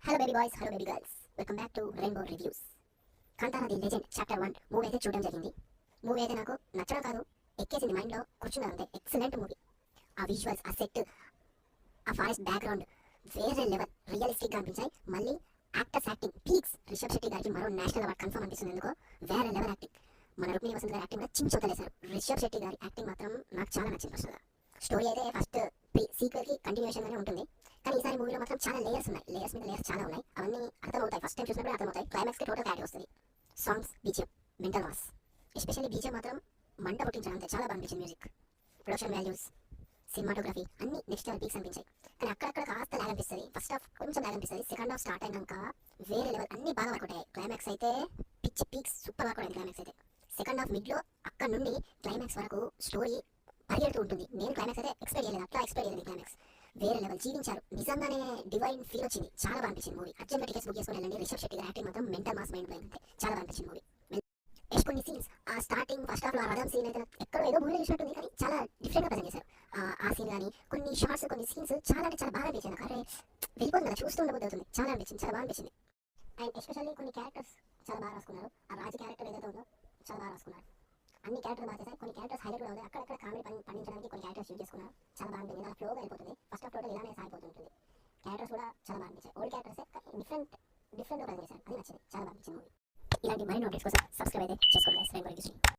Hello baby boys, hello baby girls. Welcome back to Rainbow Reviews. Kantara the legend chapter 1 movie అయితే చూడడం జరిగింది. Movie అయితే నాకు నచ్చడం కాదు, ఎక్కేసింది, మైండ్లో కూర్చున్నదంతే. Excellent movie. ఆ విజువల్స్, ఆ సెట్, ఆ ఫారెస్ట్ బ్యాక్గ్రౌండ్ వేరే లెవెల్, రియలిస్టిక్గా అనిపించాయి. మళ్ళీ actors acting peaks. Rishab Shetty గారికి మరో నేషనల్ అవార్డ్ కన్ఫర్మ్ అనిపిస్తుంది. ఎందుకో వేరే లెవెల్ యాక్టింగ్. మన రుక్మిణి వసంత్ గారి యాక్టింగ్ కూడా చించొద్దలేశారు. రిషబ్ శెట్టి గారి యాక్టింగ్ మాత్రం నాకు చాలా నచ్చింది. అసలు స్టోరీ అయితే ఫస్ట్ సీక్వెల్కి కంటిన్యూషన్ గానే ఉంటుంది, కానీ ఈసారి మూవీలో మాత్రం చాలా లేయర్స్ ఉన్నాయి. లేయర్స్ మీద లేయర్స్ చాలా ఉన్నాయి. అవన్నీ అర్థమవుతాయి, ఫస్ట్ టైం చూసినప్పుడు అర్థమవుతాయి. క్లైమాక్స్ కి టోటల్ క్లారిటీ వస్తుంది. Songs, BGM, mental mass. Especially BGM మాత్రం మంట పుట్టించడం చాలా బాగా అనిపించింది. మ్యూజిక్, ప్రొడక్షన్ వాల్యూస్, సినిమాటోగ్రఫీ అన్ని నెక్స్ట్ లెవెల్ పీక్స్ అనిపించాయి. కానీ అక్కడక్కడ కాస్త ల్యాగ్ అనిపిస్తుంది. ఫస్ట్ హాఫ్ కొంచెం ల్యాగ్ అనిపిస్తుంది. సెకండ్ హాఫ్ స్టార్ట్ అయినాక వేరే లెవెల్ అన్ని బాగా వర్క్ అవుతాయి. క్లైమాక్స్ అయితే పిచ్ పీక్స్ సూపర్ వర్క్ అవుతుంది. క్లైమాక్స్ అయితే సెకండ్ హాఫ్ మిడ్ లో అక్కడ నుండి క్లైమాక్స్ వరకు స్టోరీ పరిగెడుతూ ఉంటుంది. నేను క్లైమాక్స్ అయితే ఎక్స్పెక్ట్ చేయలేదు, అట్లా ఎక్స్పెక్ట్ చేయలేదు. క్లైమాక్స్ వేరే లెవెల్ జీవించారు. నిజంగానే డివైన్ ఫీల్ వచ్చింది. చాలా బాగా అనిపించింది మూవీ. అర్జెంట్ టికెట్స్ బుక్ చేసుకుని వెళ్ళండి. రిషబ్ శెట్టి గారి యాక్టింగ్ మాత్రం మెంటల్ మాస్, మైండ్ బ్లోయింగ్. చాలా బాగా అనిపించింది మూవీ. కొన్ని సీన్స్, ఆ స్టార్టింగ్ ఫస్ట్ హాఫ్ లో రథం సీన్ అయితే ఎక్కడో ఏదో మూవీలో చూసినట్టుంది, కానీ చాలా డిఫరెంట్ గా ప్రజెంట్ చేశారు. ఆ సీన్ కానీ కొన్ని షార్ట్స్, కొన్ని సీన్స్ చాలా అంటే చాలా బాగా అనిపించింది. అరే వెళ్ళిపోతుంది కదా, చూస్తూ ఉండబోతుంది అవుతుంది. చాలా అనిపించింది, చాలా బాగా అనిపించింది. అండ్ ఎస్పెషల్లీ కొన్ని క్యారెక్టర్స్ చాలా బాగా రాసుకున్నారు. ఆ రాజు క్యారెక్టర్ ఏదైతే ఉందో చాలా బాగా రాసుకున్నారు. అన్ని క్యారెక్టర్ బాగా చేశారు. కొన్ని క్యారెక్టర్స్ హైలైట్ కూడా ఉంది. అక్కడక్కడ కామెడీ పండించడానికి కొన్ని క్యారెక్టర్స్ యూజ్ చేసుకున్నారు. చాలా బాగా అనిపించింది. అలా ఫ్లోగా వెళ్ళిపోతుంది. ఫస్ట్ హాఫ్ టోటల్ ఇలానే సాగిపోతుంటుంది. క్యారెక్టర్స్ కూడా చాలా బాగా అనిపించాయి. ఓల్డ్ క్యారెక్టర్స్ డిఫరెంట్ గా ప్రజెంట్ చేశారు. అది నచ్చింది, చాలా బాగా అనిపించింది మూవీ. ఇలాంటి మరిన్ని అప్డేట్స్ కోసం సబ్స్క్రైబ్ అయితే చేసుకోండి.